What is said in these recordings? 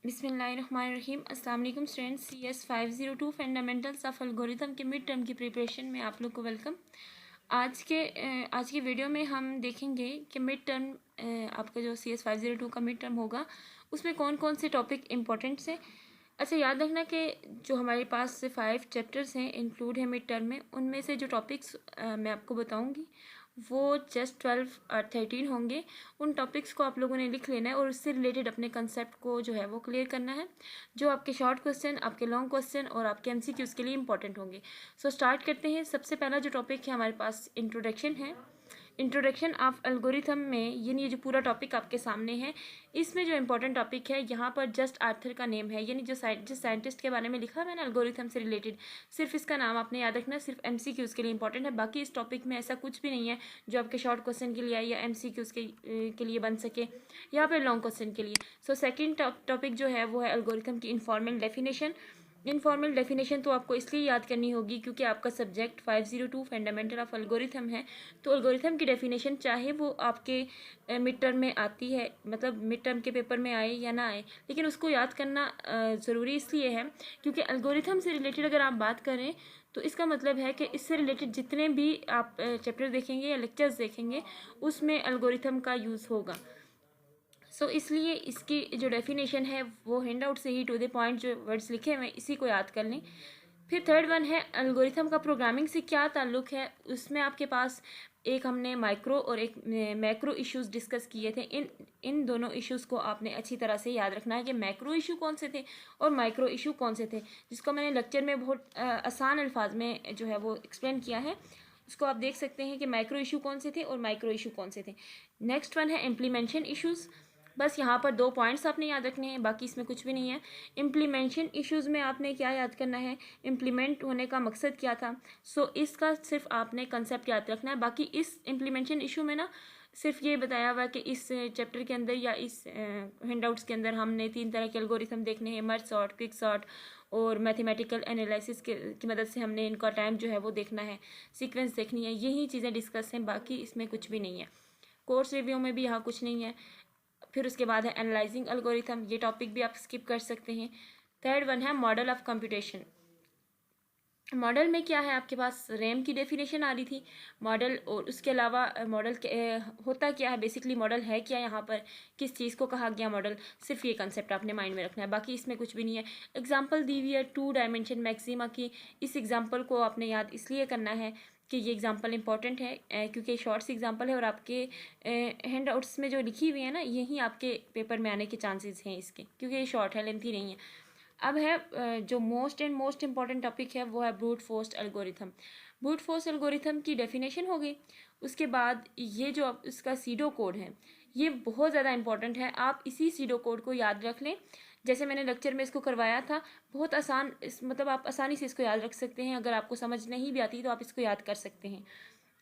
बिस्मिल्लाहिर्रहमानिर्रहीम। अस्सलाम वालेकुम students. CS 502 fundamentals of algorithm के मिड टर्म की प्रिपरेशन में आप लोग को वेलकम। आज की वीडियो में हम देखेंगे कि मिड टर्म आपका जो CS 502 का मिड टर्म होगा उसमें कौन कौन से टॉपिक इम्पोर्टेंट्स हैं। अच्छा, याद रखना कि जो हमारे पास 5 चैप्टर्स हैं इंक्लूड है मिड टर्म में, उनमें से जो टॉपिक्स मैं आपको बताऊंगी वो जस्ट 12 और 13 होंगे। उन टॉपिक्स को आप लोगों ने लिख लेना है और उससे रिलेटेड अपने कंसेप्ट को जो है वो क्लियर करना है, जो आपके शॉर्ट क्वेश्चन, आपके लॉन्ग क्वेश्चन और आपके MCQs के लिए इंपॉर्टेंट होंगे। सो स्टार्ट करते हैं। सबसे पहला जो टॉपिक है हमारे पास इंट्रोडक्शन है। इंट्रोडक्शन ऑफ एल्गोरिथम में यानी ये जो पूरा टॉपिक आपके सामने है, इसमें जो इंपॉर्टेंट टॉपिक है यहाँ पर जस्ट आर्थर का नेम है, यानी जिस साइंटिस्ट के बारे में लिखा है मैंने एल्गोरिथम से रिलेटेड, सिर्फ इसका नाम आपने याद रखना, सिर्फ MCQs के लिए इंपॉर्टेंट है। बाकी इस टॉपिक में ऐसा कुछ भी नहीं है जो आपके शॉर्ट क्वेश्चन के लिए आए या MCQs के लिए बन सके या फिर लॉन्ग क्वेश्चन के लिए। सो सेकेंड टॉपिक जो है वो है एल्गोरिथम की इनफॉर्मल डेफिनेशन। इनफॉर्मल डेफिनेशन तो आपको इसलिए याद करनी होगी क्योंकि आपका सब्जेक्ट 502 फंडामेंटल ऑफ एल्गोरिथम है, तो एल्गोरिथम की डेफिनेशन चाहे वो आपके मिड टर्म में आती है, मतलब मिड टर्म के पेपर में आए या ना आए, लेकिन उसको याद करना ज़रूरी इसलिए है क्योंकि एल्गोरिथम से रिलेटेड अगर आप बात करें तो इसका मतलब है कि इससे रिलेटेड जितने भी आप चैप्टर देखेंगे या लेक्चर्स देखेंगे उसमें एल्गोरिथम का यूज़ होगा। सो इसलिए इसकी जो डेफिनेशन है वो हैंड आउट से ही टू द पॉइंट जो वर्ड्स लिखे हुए हैं इसी को याद कर लें। फिर थर्ड वन है एल्गोरिथम का प्रोग्रामिंग से क्या ताल्लुक़ है। उसमें आपके पास एक हमने माइक्रो और एक मैक्रो इश्यूज डिस्कस किए थे। इन दोनों इश्यूज़ को आपने अच्छी तरह से याद रखना है कि मैक्रो इशू कौन से थे और माइक्रो इशू कौन से थे, जिसको मैंने लेक्चर में बहुत आसान अल्फाज में जो है वो एक्सप्लेन किया है। उसको आप देख सकते हैं कि माइक्रो इशू कौन से थे और माइक्रो इशू कौन से थे। नेक्स्ट वन है इम्प्लीमेंटेशन इश्यूज़। बस यहाँ पर 2 पॉइंट्स आपने याद रखने हैं, बाकी इसमें कुछ भी नहीं है। इम्प्लीमेंटेशन इश्यूज़ में आपने क्या याद करना है, इम्प्लीमेंट होने का मकसद क्या था। सो इसका सिर्फ आपने कंसेप्ट याद रखना है। बाकी इस इम्प्लीमेंटेशन इशू में ना सिर्फ ये बताया हुआ है कि इस चैप्टर के अंदर या इस हैंडआउट्स के अंदर हमने 3 तरह के एल्गोरिथम देखने हैं, मर्ज सॉर्ट, क्विक सॉर्ट और मैथमेटिकल एनालिसिस की मदद से हमने इनका टाइम जो है वो देखना है, सीक्वेंस देखनी है, यही चीज़ें डिस्कस हैं, बाकी इसमें कुछ भी नहीं है। कोर्स रिव्यू में भी यहाँ कुछ नहीं है। फिर उसके बाद है एनालाइजिंग एल्गोरिथम, ये टॉपिक भी आप स्किप कर सकते हैं। थर्ड वन है मॉडल ऑफ कंप्यूटेशन। मॉडल में क्या है, आपके पास रैम की डेफिनेशन आ रही थी मॉडल, और उसके अलावा मॉडल होता क्या है, बेसिकली मॉडल है क्या, यहाँ पर किस चीज़ को कहा गया मॉडल, सिर्फ ये कंसेप्ट आपने माइंड में रखना है, बाकी इसमें कुछ भी नहीं है। एग्जांपल दी हुई है 2 डायमेंशन मैक्सिमा की, इस एग्जांपल को आपने याद इसलिए करना है कि ये एग्जांपल इंपॉर्टेंट है क्योंकि शॉर्ट सी एग्जांपल है और आपके हैंड आउट्स में जो लिखी हुई है ना यही आपके पेपर में आने के चांसेस हैं इसके, क्योंकि ये शॉर्ट है, लेंथी नहीं है। अब है जो मोस्ट इम्पॉर्टेंट टॉपिक है वो है brute force algorithm. Brute force algorithm की डेफिनेशन हो गई, उसके बाद ये जो इसका सीडो कोड है ये बहुत ज़्यादा इंपॉर्टेंट है। आप इसी सीडो कोड को याद रख लें, जैसे मैंने लेक्चर में इसको करवाया था, बहुत आसान, मतलब आप आसानी से इसको याद रख सकते हैं। अगर आपको समझ नहीं भी आती तो आप इसको याद कर सकते हैं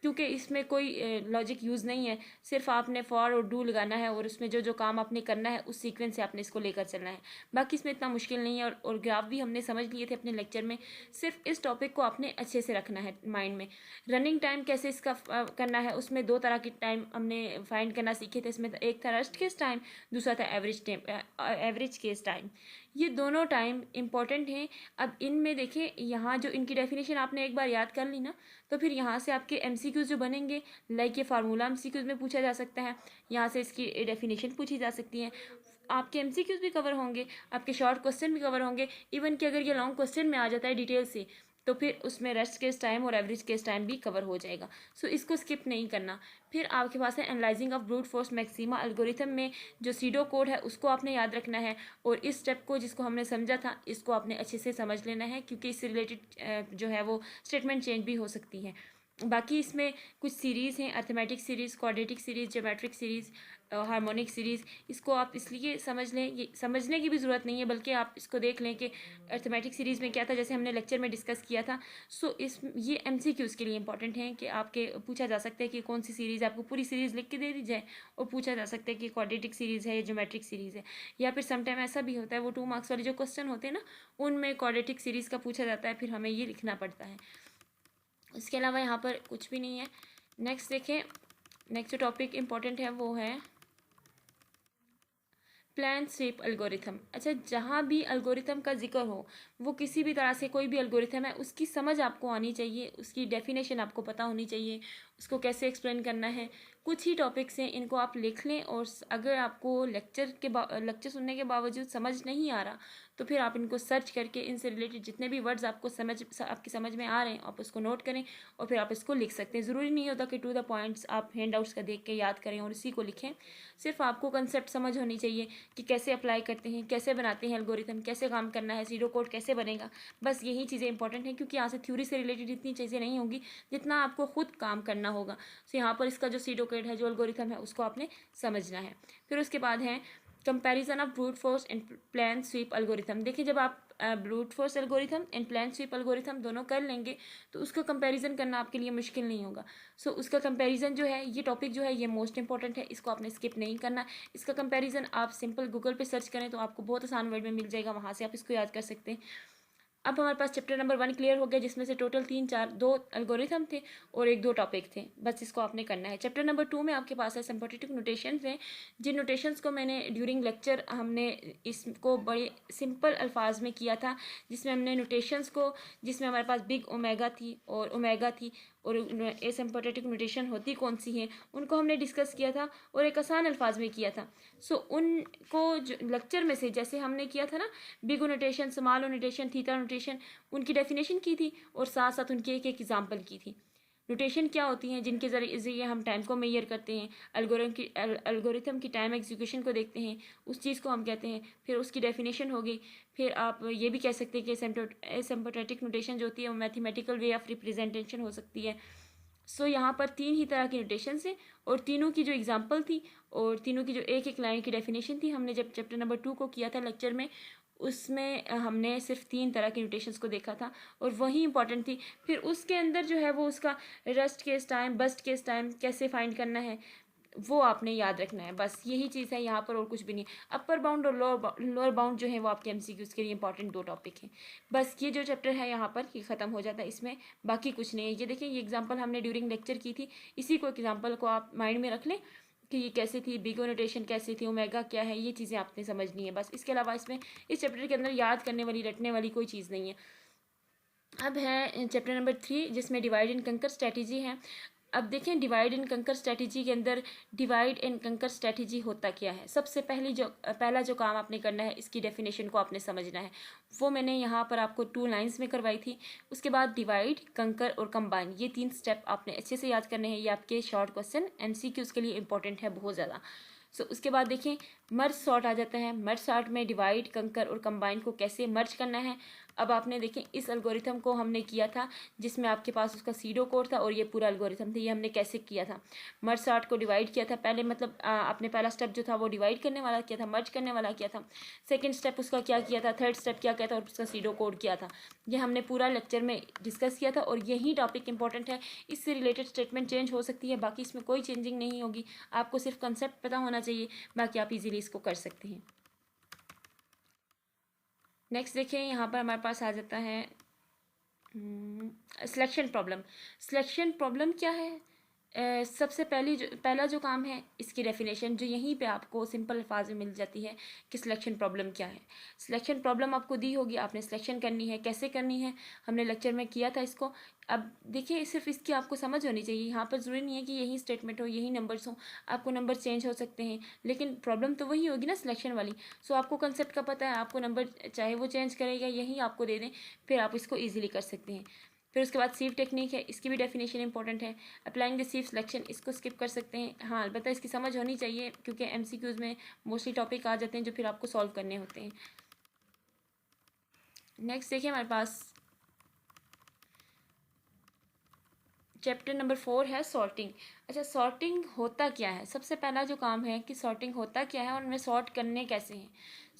क्योंकि इसमें कोई लॉजिक यूज़ नहीं है, सिर्फ आपने फॉर और डू लगाना है और उसमें जो जो काम आपने करना है उस सीक्वेंस से आपने इसको लेकर चलना है। बाकी इसमें इतना मुश्किल नहीं है और ग्राफ भी हमने समझ लिए थे अपने लेक्चर में। सिर्फ इस टॉपिक को आपने अच्छे से रखना है माइंड में। रनिंग टाइम कैसे इसका करना है, उसमें 2 तरह की टाइम हमने फाइंड करना सीखे थे। इसमें एक था रेस्ट केस टाइम, दूसरा था एवरेज केस टाइम। ये दोनों टाइम इंपॉर्टेंट हैं। अब इनमें देखें, यहाँ जो इनकी डेफिनेशन आपने एक बार याद कर ली ना, तो फिर यहाँ से आपके MCQs जो बनेंगे, लाइक ये फार्मूला MCQs में पूछा जा सकता है, यहाँ से इसकी डेफिनेशन पूछी जा सकती है, आपके MCQs भी कवर होंगे, आपके शॉर्ट क्वेश्चन भी कवर होंगे। इवन कि अगर ये लॉन्ग क्वेश्चन में आ जाता है डिटेल से तो फिर उसमें रेस्ट केस टाइम और एवरेज केस टाइम भी कवर हो जाएगा। सो इसको स्किप नहीं करना। फिर आपके पास है analysing of brute force maxima algorithm में जो सीडो कोड है उसको आपने याद रखना है, और इस स्टेप को जिसको हमने समझा था इसको आपने अच्छे से समझ लेना है क्योंकि इससे रिलेटेड जो है वो स्टेटमेंट चेंज भी हो सकती है। बाकी इसमें कुछ सीरीज़ हैं, arithmetic series, quadratic series, geometric series, harmonic series. इसको आप इसलिए समझ लें, ये समझने की भी ज़रूरत नहीं है बल्कि आप इसको देख लें कि अर्थमेटिक सीरीज़ में क्या था, जैसे हमने लेक्चर में डिस्कस किया था। सो ये MCQs के लिए इंपॉर्टेंट है कि आपके पूछा जा सकता है कि कौन सी सीरीज़, आपको पूरी सीरीज़ लिख के दे दी जाए और पूछा जा सकता है कि क्वाड्रेटिक सीरीज़ है या ज्योमेट्रिक सीरीज़ है, या फिर समटाइम ऐसा भी होता है वो 2 मार्क्स वाले जो क्वेश्चन होते हैं ना उनमें क्वाड्रेटिक सीरीज़ का पूछा जाता है, फिर हमें ये लिखना पड़ता है। इसके अलावा यहाँ पर कुछ भी नहीं है। नेक्स्ट देखें, नेक्स्ट जो टॉपिक इम्पॉर्टेंट है वो है प्लान स्वीप एल्गोरिथम। अच्छा, जहाँ भी एल्गोरिथम का जिक्र हो, वो किसी भी तरह से कोई भी एल्गोरिथम है, उसकी समझ आपको आनी चाहिए, उसकी डेफिनेशन आपको पता होनी चाहिए, उसको कैसे एक्सप्लेन करना है। कुछ ही टॉपिक्स हैं, इनको आप लिख लें, और अगर आपको लेक्चर सुनने के बावजूद समझ नहीं आ रहा, तो फिर आप इनको सर्च करके इनसे रिलेटेड जितने भी वर्ड्स आपकी समझ में आ रहे हैं, आप उसको नोट करें और फिर आप इसको लिख सकते हैं। ज़रूरी नहीं होता कि टू द पॉइंट्स आप हैंड आउट्स का देख के याद करें और इसी को लिखें। सिर्फ आपको कंसेप्ट समझ होनी चाहिए कि कैसे अप्लाई करते हैं, कैसे बनाते हैं एल्गोरिथम, कैसे काम करना है, सीडो कोड कैसे बनेगा। बस यही चीज़ें इंपॉर्टेंट हैं, क्योंकि यहाँ से थ्योरी से रिलेटेड इतनी चीज़ें नहीं होंगी जितना आपको खुद काम करना होगा। तो यहाँ पर इसका जो सीडो कोड है, जो एल्गोरिथम है, उसको आपने समझना है। फिर उसके बाद है comparison of brute force and plane sweep algorithm. देखिए, जब आप brute force algorithm and plane sweep algorithm दोनों कर लेंगे तो उसका कंपैरिजन करना आपके लिए मुश्किल नहीं होगा। सो उसका कंपैरिजन जो है, ये टॉपिक जो है, ये मोस्ट इंपॉर्टेंट है, इसको आपने स्किप नहीं करना। इसका कंपैरिजन आप सिंपल गूगल पे सर्च करें तो आपको बहुत आसान वर्ड में मिल जाएगा, वहाँ से आप इसको याद कर सकते हैं। अब हमारे पास चैप्टर नंबर 1 क्लियर हो गया, जिसमें से टोटल 2 एल्गोरिथम थे और 2 टॉपिक थे। बस इसको आपने करना है। चैप्टर नंबर 2 में आपके पास है सिंपैथेटिक नोटेशंस हैं, जिन नोटेशंस को मैंने ड्यूरिंग लेक्चर हमने इसको बड़े सिंपल अल्फाज में किया था, जिसमें हमने नोटेशंस को, जिसमें हमारे पास बिग ओमेगा थी और ओमेगा थी और एसिम्पटोटिक नोटेशन होती कौन सी हैं, उनको हमने डिस्कस किया था और एक आसान अल्फाज में किया था। सो उनको जो लेक्चर में से, जैसे हमने किया था ना, big notation, small notation, theta notation, उनकी डेफिनेशन की थी और साथ साथ उनकी एक एक एग्जाम्पल की थी। नोटेशन क्या होती हैं, जिनके ज़रिए हम टाइम को मेजर करते हैं, एल्गोरिथम की टाइम एग्जीक्यूशन को देखते हैं, उस चीज़ को हम कहते हैं। फिर उसकी डेफिनेशन होगी। फिर आप ये भी कह सकते हैं कि एसिम्पटोटिक नोटेशन जो होती है वो मैथमेटिकल वे ऑफ रिप्रेजेंटेशन हो सकती है। सो यहाँ पर 3 ही तरह की नोटेशन है और तीनों की जो एग्जाम्पल थी और तीनों की जो एक एक लाइन की डेफिनेशन थी, हमने जब चैप्टर नंबर 2 को किया था लेक्चर में, उसमें हमने सिर्फ 3 तरह की नोटेशंस को देखा था और वही इंपॉर्टेंट थी। फिर उसके अंदर जो है वो उसका worst case time, best case time कैसे फाइंड करना है, वो आपने याद रखना है। बस यही चीज़ है यहाँ पर, और कुछ भी नहीं। अपर बाउंड और लोअर बाउंड जो है वो आपके एमसीक्यूज के लिए इंपॉर्टेंट 2 टॉपिक हैं। बस ये जो चैप्टर है यहाँ पर ये ख़त्म हो जाता है, इसमें बाकी कुछ नहीं है। ये देखिए, ये एग्जांपल हमने ड्यूरिंग लेक्चर की थी, इसी को एग्जांपल को आप माइंड में रख लें कि ये कैसे थी, बिग नोटेशन कैसी थी, ओमेगा क्या है, ये चीज़ें आपने समझनी है बस। इसके अलावा इसमें इस चैप्टर के अंदर याद करने वाली, रटने वाली कोई चीज़ नहीं है। अब है चैप्टर नंबर 3, जिसमें डिवाइड एंड कंकर स्ट्रैटेजी है। अब देखें, डिवाइड एंड कंकर स्ट्रैटेजी के अंदर डिवाइड एंड कंकर स्ट्रैटेजी होता क्या है। सबसे पहला जो काम आपने करना है, इसकी डेफिनेशन को आपने समझना है। वो मैंने यहाँ पर आपको 2 लाइंस में करवाई थी। उसके बाद डिवाइड, कंकर और कंबाइन, ये 3 स्टेप आपने अच्छे से याद करने हैं। ये आपके शॉर्ट क्वेश्चन एमसीक्यूज के लिए इंपॉर्टेंट है बहुत ज़्यादा। सो उसके बाद देखें, मर्ज सॉर्ट आ जाता है। मर्ज सॉर्ट में डिवाइड, कंकर और कंबाइन को कैसे मर्ज करना है। अब आपने देखें, इस एल्गोरिथम को हमने किया था जिसमें आपके पास उसका सीडो कोड था और ये पूरा एल्गोरिथम था। ये हमने कैसे किया था, मर्ज सॉर्ट को डिवाइड किया था पहले, मतलब आपने पहला स्टेप जो था वो डिवाइड करने वाला किया था, मर्ज करने वाला किया था। सेकंड स्टेप उसका क्या किया था, थर्ड स्टेप क्या किया था और उसका सीडो कोड किया था। ये हमने पूरा लेक्चर में डिस्कस किया था और यही टॉपिक इंपॉर्टेंट है। इससे रिलेटेड स्टेटमेंट चेंज हो सकती है, बाकी इसमें कोई चेंजिंग नहीं होगी। आपको सिर्फ कंसेप्ट पता होना चाहिए, बाकी आप इजीली इसको कर सकते हैं। नेक्स्ट देखिए, यहाँ पर हमारे पास आ जाता है सिलेक्शन प्रॉब्लम। सिलेक्शन प्रॉब्लम क्या है? सबसे पहला जो काम है, इसकी डेफिनेशन जो यहीं पे आपको सिंपल अल्फाज में मिल जाती है कि सिलेक्शन प्रॉब्लम क्या है। सिलेक्शन प्रॉब्लम आपको दी होगी, आपने सिलेक्शन करनी है, कैसे करनी है हमने लेक्चर में किया था इसको। अब देखिए, सिर्फ इसकी आपको समझ होनी चाहिए। यहाँ पर ज़रूरी नहीं है कि यही स्टेटमेंट हो, यही नंबर्स हो, आपको नंबर चेंज हो सकते हैं, लेकिन प्रॉब्लम तो वही होगी ना, सिलेक्शन वाली। सो आपको कंसेप्ट का पता है, आपको नंबर चाहे वो चेंज करेगा, यही आपको दे दें, फिर आप इसको ईजिली कर सकते हैं। फिर उसके बाद सीव टेक्निक है, इसकी भी डेफिनेशन इंपॉर्टेंट है। अप्लाइंग द सीव सिलेक्शन, इसको स्किप कर सकते हैं। हाँ, अलबत्ता इसकी समझ होनी चाहिए, क्योंकि एमसीक्यूज में मोस्टली टॉपिक आ जाते हैं जो फिर आपको सॉल्व करने होते हैं। नेक्स्ट देखिए, हमारे पास चैप्टर नंबर 4 है सॉर्टिंग। अच्छा, सॉर्टिंग होता क्या है? सबसे पहला जो काम है कि सॉर्टिंग होता क्या है और उनमें सॉर्ट करने कैसे हैं।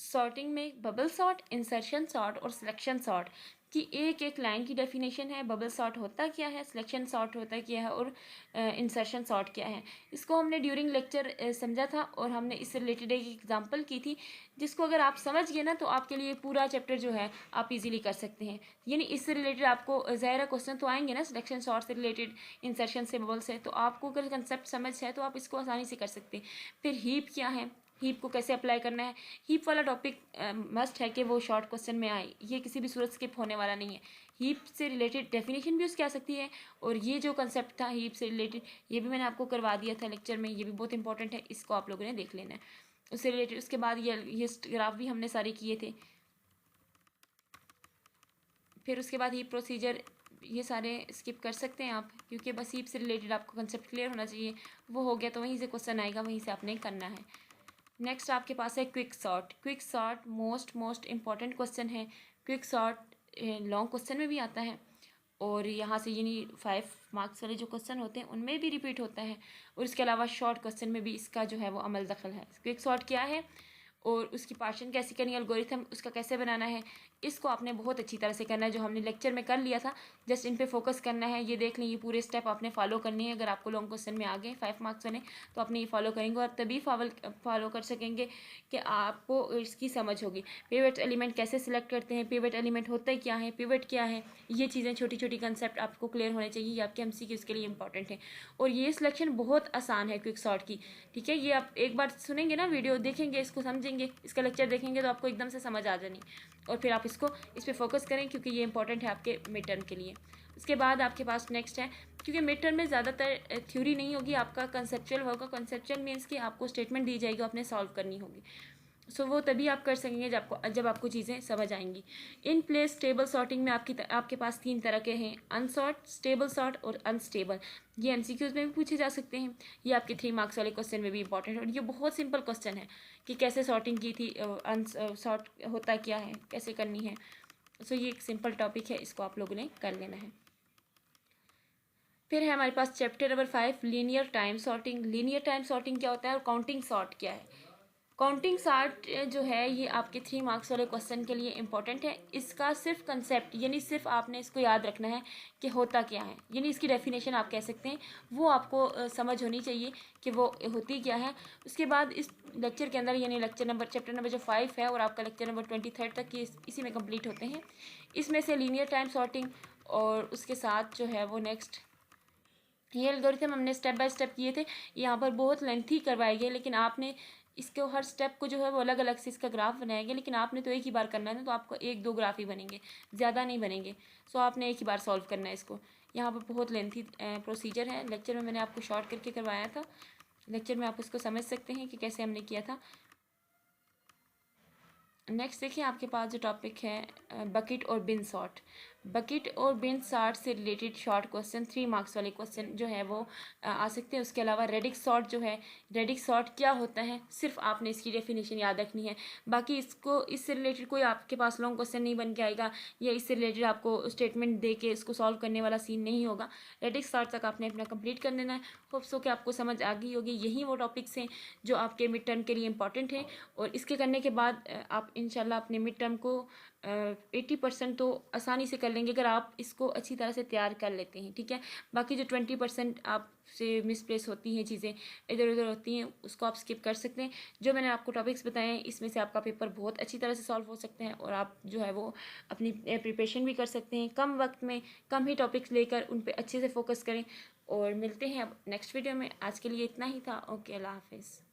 सॉर्टिंग में बबल सॉर्ट, इंसर्शन सॉर्ट और सिलेक्शन सॉर्ट की एक एक लाइन की डेफिनेशन है। बबल सॉर्ट होता क्या है, सिलेक्शन सॉर्ट होता क्या है और इंसर्शन सॉर्ट क्या है। इसको हमने ड्यूरिंग लेक्चर समझा था और हमने इससे रिलेटेड एक एग्जांपल की थी, जिसको अगर आप समझ गए ना तो आपके लिए पूरा चैप्टर जो है आप इजीली कर सकते हैं। यानी इससे रिलेटेड आपको ज़ाहिर क्वेश्चन तो आएंगे ना, सिलेक्शन सॉर्ट से रिलेटेड, इंसर्शन से, बबल से, तो आपको अगर कंसेप्ट समझ है तो आप इसको आसानी से कर सकते हैं। फिर हीप क्या है, हीप को कैसे अप्लाई करना है। हीप वाला टॉपिक मस्ट है कि वो शॉर्ट क्वेश्चन में आए, ये किसी भी सूरत स्किप होने वाला नहीं है। हीप से रिलेटेड डेफिनेशन भी उसकी आ सकती है, और ये जो कंसेप्ट था हीप से रिलेटेड ये भी मैंने आपको करवा दिया था लेक्चर में, ये भी बहुत इंपॉर्टेंट है, इसको आप लोगों ने देख लेना है उससे रिलेटेड। उसके बाद ये ग्राफ भी हमने सारे किए थे। फिर उसके बाद हीप प्रोसीजर ये सारे स्किप कर सकते हैं आप, क्योंकि बस हीप से रिलेटेड आपको कंसेप्ट क्लियर होना चाहिए। वो हो गया तो वहीं से क्वेश्चन आएगा, वहीं से आपने करना है। नेक्स्ट आपके पास है quick sort. Quick sort most important question है। क्विक सॉर्ट लॉन्ग क्वेश्चन में भी आता है, और यहाँ से यानी 5 मार्क्स वाले जो क्वेश्चन होते हैं उनमें भी रिपीट होता है, और इसके अलावा शॉर्ट क्वेश्चन में भी इसका जो है वो अमल दखल है। क्विक सॉर्ट क्या है और उसकी पार्शन कैसे करनी है, एल्गोरिथम उसका कैसे बनाना है, इसको आपने बहुत अच्छी तरह से करना है, जो हमने लेक्चर में कर लिया था। जस्ट इन पे फोकस करना है। ये देख लें, ये पूरे स्टेप आपने फॉलो करनी है। अगर आपको लॉन्ग क्वेश्चन में आ गए 5 मार्क्स वाले तो आपने ये फॉलो करेंगे, और तभी फॉलो कर सकेंगे कि आपको इसकी समझ होगी। पिवट एलिमेंट कैसे सिलेक्ट करते हैं, पिवट एलिमेंट होता है क्या है, पिवट क्या है, ये चीज़ें छोटी छोटी कंसेप्ट आपको क्लियर होने चाहिए। ये आपके MCQ के लिए इंपॉर्टेंट है, और ये सिलेक्शन बहुत आसान है क्विक सॉर्ट की। ठीक है, ये आप एक बार सुनेंगे ना, वीडियो देखेंगे, इसको समझेंगे, इसका लेक्चर देखेंगे तो आपको एकदम से समझ आ जानी, और फिर आप इस पर फोकस करें, क्योंकि ये इंपॉर्टेंट है आपके मिड टर्म के लिए। उसके बाद आपके पास नेक्स्ट है, क्योंकि मिड टर्म में ज़्यादातर थ्योरी नहीं होगी, आपका कंसेप्चुअल होगा। कंसेप्चुअल मीन्स कि आपको स्टेटमेंट दी जाएगी, आपने सॉल्व करनी होगी। सो वो तभी आप कर सकेंगे जब आपको चीज़ें समझ आएंगी। इन प्लेस स्टेबल सॉर्टिंग में आपके पास 3 तरह के हैं, अनसॉर्ट, स्टेबल सॉर्ट और अनस्टेबल। ये MCQs में भी पूछे जा सकते हैं, ये आपके 3 मार्क्स वाले क्वेश्चन में भी इंपॉर्टेंट है, और ये बहुत सिंपल क्वेश्चन है कि कैसे सॉर्टिंग की थी, अनसॉर्ट होता क्या है, कैसे करनी है। सो ये एक सिंपल टॉपिक है, इसको आप लोगों ने कर लेना है। फिर है हमारे पास chapter number 5 linear time sorting. Linear time sorting क्या होता है और काउंटिंग सॉर्ट क्या है। काउंटिंग सॉर्ट जो है ये आपके 3 मार्क्स वाले क्वेश्चन के लिए इंपॉर्टेंट है। इसका सिर्फ कंसेप्ट यानी सिर्फ आपने इसको याद रखना है कि होता क्या है, यानी इसकी डेफिनेशन आप कह सकते हैं, वो आपको समझ होनी चाहिए कि वो होती क्या है। उसके बाद इस लेक्चर के अंदर यानी चैप्टर नंबर जो 5 है और आपका लेक्चर नंबर 23 तक ये इसी में कंप्लीट होते हैं। इसमें से लीनियर टाइम सॉर्टिंग और उसके साथ जो है वो नेक्स्ट ये एल्गोरिथम हमने स्टेप बाय स्टेप किए थे, यहाँ पर बहुत लेंथी करवाए गए, लेकिन आपने इसको हर स्टेप को जो है वो अलग अलग से इसका ग्राफ बनाया गया, लेकिन आपने तो एक ही बार करना है ना, तो आपको 1-2 ग्राफ ही बनेंगे, ज़्यादा नहीं बनेंगे। सो आपने एक ही बार सॉल्व करना है इसको। यहाँ पर बहुत लेंथी प्रोसीजर है, लेक्चर में मैंने आपको शॉर्ट करके करवाया था, लेक्चर में आप उसको समझ सकते हैं कि कैसे हमने किया था। नेक्स्ट देखिए आपके पास जो टॉपिक है बकेट और बिन सॉर्ट। बकेट और बिन सॉर्ट से रिलेटेड शॉर्ट क्वेश्चन 3 मार्क्स वाले क्वेश्चन जो है वो आ सकते हैं। उसके अलावा रेडिक्स सॉर्ट जो है, रेडिक्स सॉर्ट क्या होता है, सिर्फ आपने इसकी डेफिनेशन याद रखनी है। बाकी इससे रिलेटेड कोई आपके पास लॉन्ग क्वेश्चन नहीं बन के आएगा, या इससे रिलेटेड आपको स्टेटमेंट दे के इसको सॉल्व करने वाला सीन नहीं होगा। रेडिक्स सॉर्ट तक आपने अपना कंप्लीट कर देना है। होप्स हो कि आपको समझ आ गई होगी। यही वो टॉपिक्स हैं जो आपके मिड टर्म के लिए इंपॉर्टेंट हैं, और इसके करने के बाद आप इंशाल्लाह अपने मिड टर्म को 80% तो आसानी से कर लेंगे, अगर आप इसको अच्छी तरह से तैयार कर लेते हैं। ठीक है, बाकी जो 20% आपसे मिसप्लेस होती हैं, चीज़ें इधर उधर होती हैं, उसको आप स्किप कर सकते हैं। जो मैंने आपको टॉपिक्स बताए हैं इसमें से आपका पेपर बहुत अच्छी तरह से सॉल्व हो सकते हैं, और आप जो है वो अपनी प्रिपरेशन भी कर सकते हैं। कम वक्त में कम ही टॉपिक्स लेकर उन पर अच्छे से फोकस करें, और मिलते हैं अब नेक्स्ट वीडियो में। आज के लिए इतना ही था। ओके, अल्लाह हाफिज़।